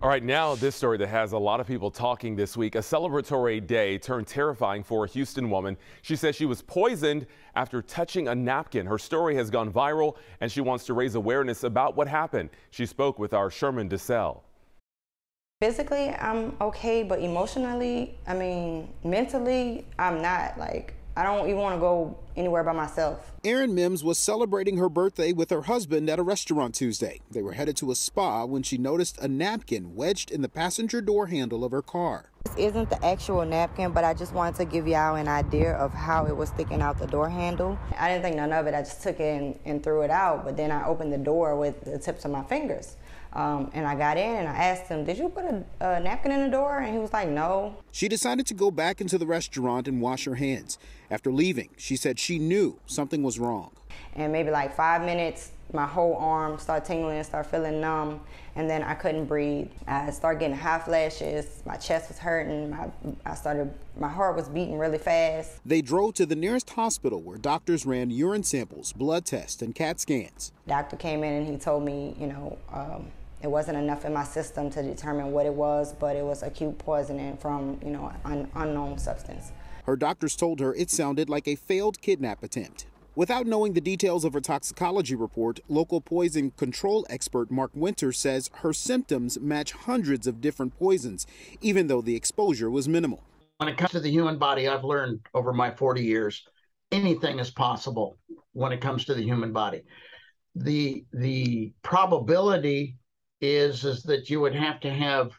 All right, now this story that has a lot of people talking this week. A celebratory day turned terrifying for a Houston woman. She says she was poisoned after touching a napkin. Her story has gone viral, and she wants to raise awareness about what happened. She spoke with our Sherman DeSalle. Physically, I'm okay, but emotionally, mentally, I'm not. I don't even want to go anywhere by myself. Erin Mims was celebrating her birthday with her husband at a restaurant Tuesday. They were headed to a spa when she noticed a napkin wedged in the passenger door handle of her car. This isn't the actual napkin, but I just wanted to give y'all an idea of how it was sticking out the door handle. I didn't think none of it. I just took it and threw it out, but then I opened the door with the tips of my fingers. And I got in and I asked him, "Did you put a napkin in the door?" And he was like, "No." She decided to go back into the restaurant and wash her hands. After leaving, she said she knew something was wrong. And maybe like 5 minutes, my whole arm started tingling and started feeling numb. And then I couldn't breathe. I started getting hot flashes. My chest was hurting. My heart was beating really fast. They drove to the nearest hospital where doctors ran urine samples, blood tests, and CAT scans. Doctor came in and he told me, it wasn't enough in my system to determine what it was, but it was acute poisoning from, an unknown substance. Her doctors told her it sounded like a failed kidnap attempt. Without knowing the details of her toxicology report, local poison control expert Mark Winter says her symptoms match hundreds of different poisons, even though the exposure was minimal. When it comes to the human body, I've learned over my 40 years, anything is possible when it comes to the human body. The probability is that you would have to have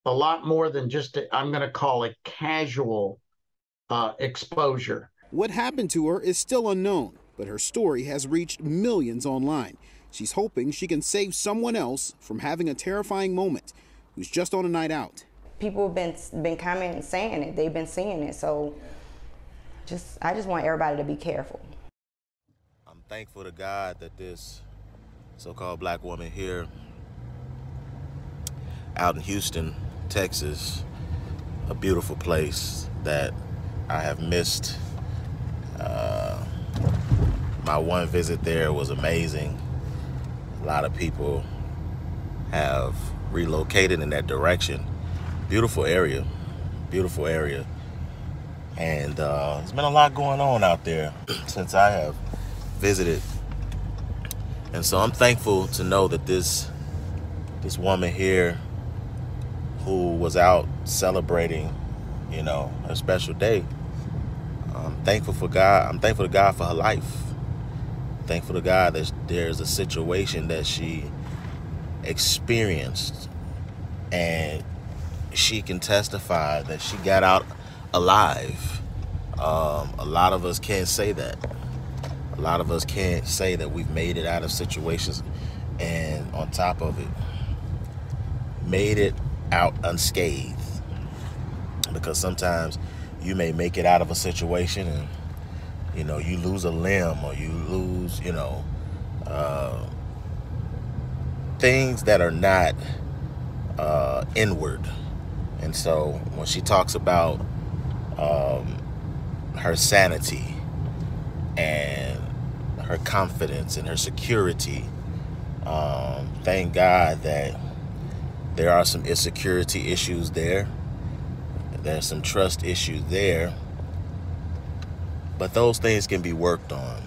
a lot more than just, I'm going to call it casual exposure. What happened to her is still unknown, but her story has reached millions online. She's hoping she can save someone else from having a terrifying moment who's just on a night out. People have been commenting, saying it. They've been seeing it. So I just want everybody to be careful. I'm thankful to God that this so-called black woman here out in Houston, Texas, a beautiful place that I have missed. My one visit there was amazing. A lot of people have relocated in that direction. Beautiful area, beautiful area. And there's been a lot going on out there since I have visited. And so I'm thankful to know that this woman here who was out celebrating, her special day, I'm thankful for God. I'm thankful to God for her life. Thankful to God that there's a situation that she experienced and she can testify that she got out alive. A lot of us can't say that. A lot of us can't say that we've made it out of situations and on top of it, made it out unscathed. Because sometimes you may make it out of a situation and, you lose a limb or you lose, things that are not inward. And so when she talks about her sanity and her confidence and her security, thank God that there are some insecurity issues there. There's some trust issues there, but those things can be worked on.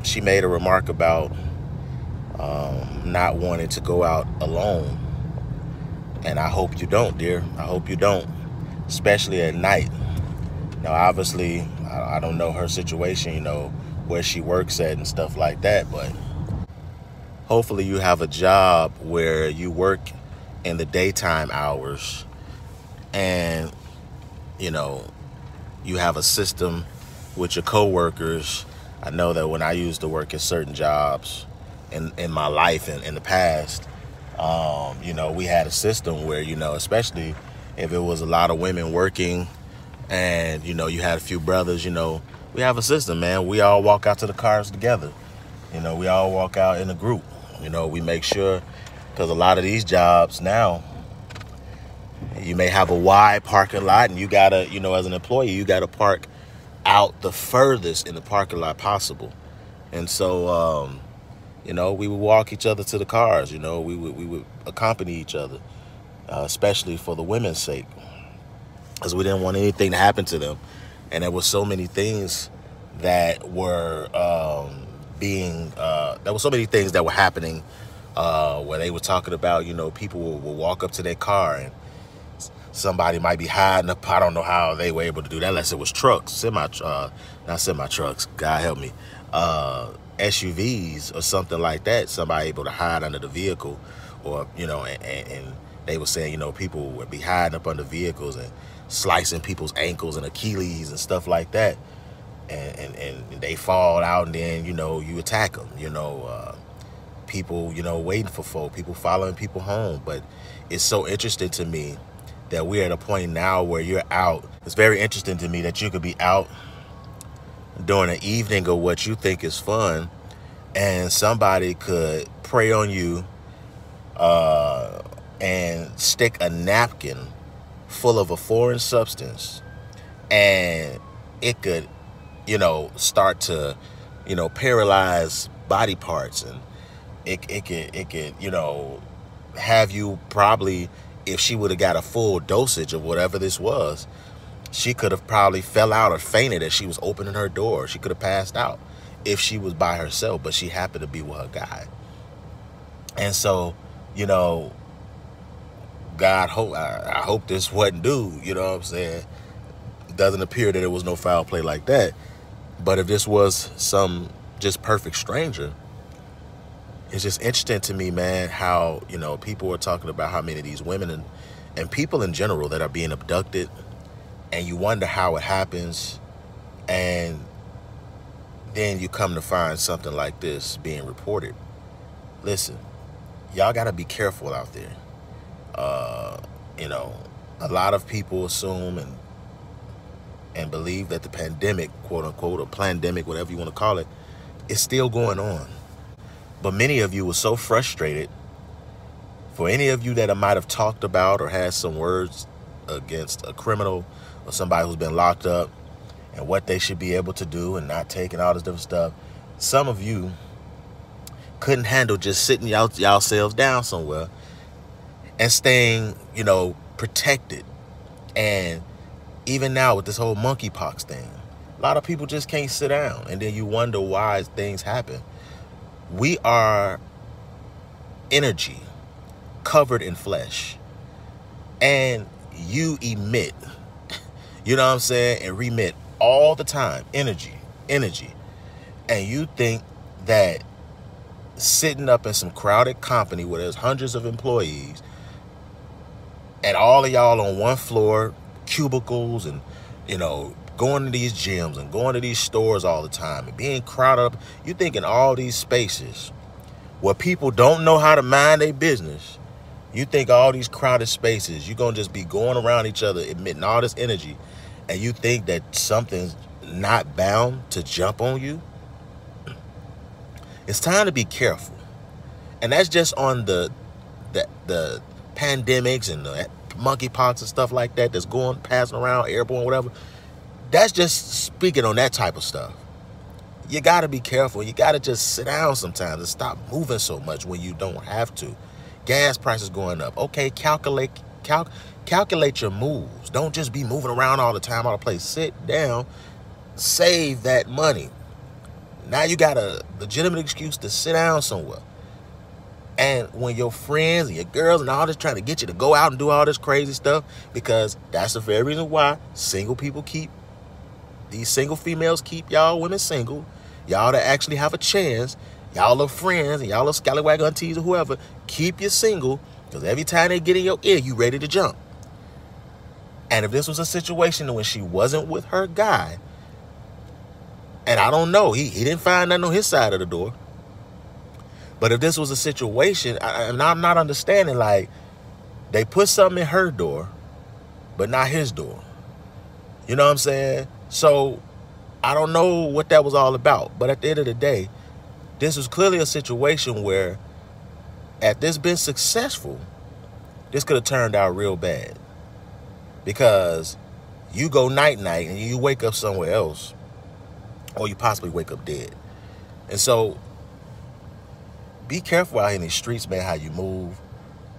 She made a remark about not wanting to go out alone, and I hope you don't, dear. I hope you don't, especially at night. Now, obviously, I don't know her situation, where she works at and stuff like that, but hopefully you have a job where you work in the daytime hours and you have a system with your coworkers. I know that when I used to work at certain jobs in my life and in the past, we had a system where, especially if it was a lot of women working and, you had a few brothers, we have a system, man. We all walk out to the cars together. We all walk out in a group. We make sure, because a lot of these jobs now, you may have a wide parking lot and you gotta, as an employee, you gotta park out the furthest in the parking lot possible. And so, we would walk each other to the cars, we would accompany each other. especially for the women's sake, because we didn't want anything to happen to them. And there were so many things that were there were so many things that were happening where they were talking about, you know, people will walk up to their car and somebody might be hiding up. I don't know how they were able to do that unless it was trucks, not semi trucks, God help me, SUVs or something like that. Somebody able to hide under the vehicle, or, you know, and they were saying, you know, people would be hiding up under vehicles and slicing people's ankles and Achilles and stuff like that. And they fall out, and then, you know, you attack them, you know, people, you know, waiting for folk, people following people home. But it's so interesting to me that we're at a point now where you're out. It's very interesting to me that you could be out during an evening of what you think is fun, and somebody could prey on you and stick a napkin full of a foreign substance, and it could, you know, start to, you know, paralyze body parts, and it could, you know, have you probably, if she would have got a full dosage of whatever this was, she could have probably fell out or fainted as she was opening her door. She could have passed out if she was by herself, but she happened to be with her guy. And so, you know, I hope this wasn't due, you know what I'm saying? It doesn't appear that it was no foul play like that. But if this was some just perfect stranger, it's just interesting to me, man, how, you know, people are talking about how many of these women and people in general that are being abducted, and you wonder how it happens, and then you come to find something like this being reported. Listen, y'all got to be careful out there. You know, a lot of people assume and believe that the pandemic, quote unquote, or plandemic, whatever you want to call it, is still going on. But many of you were so frustrated. For any of you that might have talked about or had some words against a criminal or somebody who's been locked up and what they should be able to do and not take and all this different stuff, some of you couldn't handle just sitting y'allselves down somewhere and staying, you know, protected. And even now with this whole monkeypox thing, a lot of people just can't sit down, and then you wonder why things happen. We are energy covered in flesh, and you emit, you know what I'm saying, and remit all the time, energy. And you think that sitting up in some crowded company where there's hundreds of employees and all of y'all on one floor, cubicles, and, you know, going to these gyms and going to these stores all the time and being crowded up, you think in all these spaces where people don't know how to mind their business, you think all these crowded spaces, you're going to just be going around each other emitting all this energy, and you think that something's not bound to jump on you? It's time to be careful. And that's just on the pandemics and the monkeypox and stuff like that that's passing around, airborne, whatever. That's just speaking on that type of stuff. You got to be careful. You got to just sit down sometimes and stop moving so much when you don't have to. Gas prices going up. Okay, calculate your moves. Don't just be moving around all the time, all the place. Sit down, save that money. Now you got a legitimate excuse to sit down somewhere. And when your friends and your girls and all this trying to get you to go out and do all this crazy stuff, because that's the very reason why these single females keep y'all women single. Y'all that actually have a chance, y'all are friends and y'all are scallywag aunties or whoever, keep you single, because every time they get in your ear, you ready to jump. And if this was a situation when she wasn't with her guy, and I don't know, he didn't find nothing on his side of the door. But if this was a situation, and I'm not understanding, like, they put something in her door, but not his door. You know what I'm saying? So I don't know what that was all about. But at the end of the day, this was clearly a situation where, had this been successful, this could have turned out real bad. Because you go night-night and you wake up somewhere else, or you possibly wake up dead. And so be careful out here in these streets, man, how you move.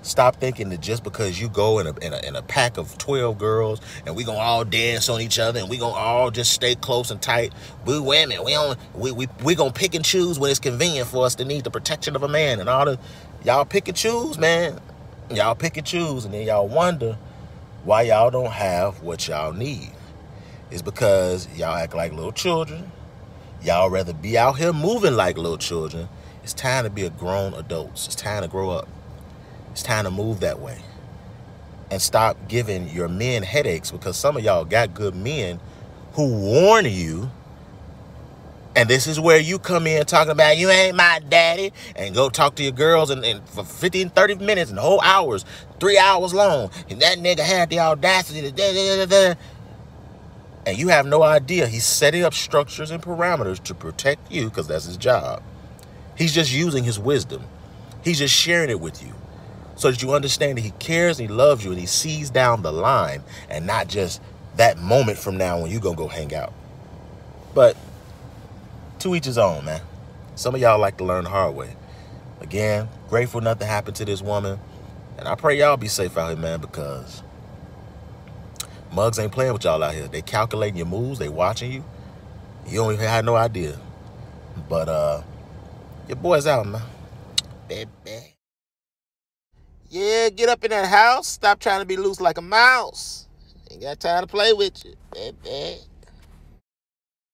Stop thinking that just because you go in a pack of 12 girls and we gonna all dance on each other and we gonna all just stay close and tight. We women, we gonna pick and choose when it's convenient for us to need the protection of a man and all the. Y'all pick and choose, man. Y'all pick and choose, and then y'all wonder why y'all don't have what y'all need. It's because y'all act like little children. Y'all rather be out here moving like little children. It's time to be a grown adults. It's time to grow up. It's time to move that way. And stop giving your men headaches, because some of y'all got good men who warn you. And this is where you come in talking about you ain't my daddy, and go talk to your girls and for 15, 30 minutes and whole hours, 3 hours long. And that nigga had the audacity to and you have no idea. He's setting up structures and parameters to protect you, because that's his job. He's just using his wisdom. He's just sharing it with you so that you understand that he cares and he loves you and he sees down the line and not just that moment from now when you're going to go hang out. But to each his own, man. Some of y'all like to learn the hard way. Again, grateful nothing happened to this woman. And I pray y'all be safe out here, man, because mugs ain't playing with y'all out here. They calculating your moves. They watching you. You don't even have no idea. But your boy's out, man. Baby. Yeah, get up in that house. Stop trying to be loose like a mouse. Ain't got time to play with you, baby.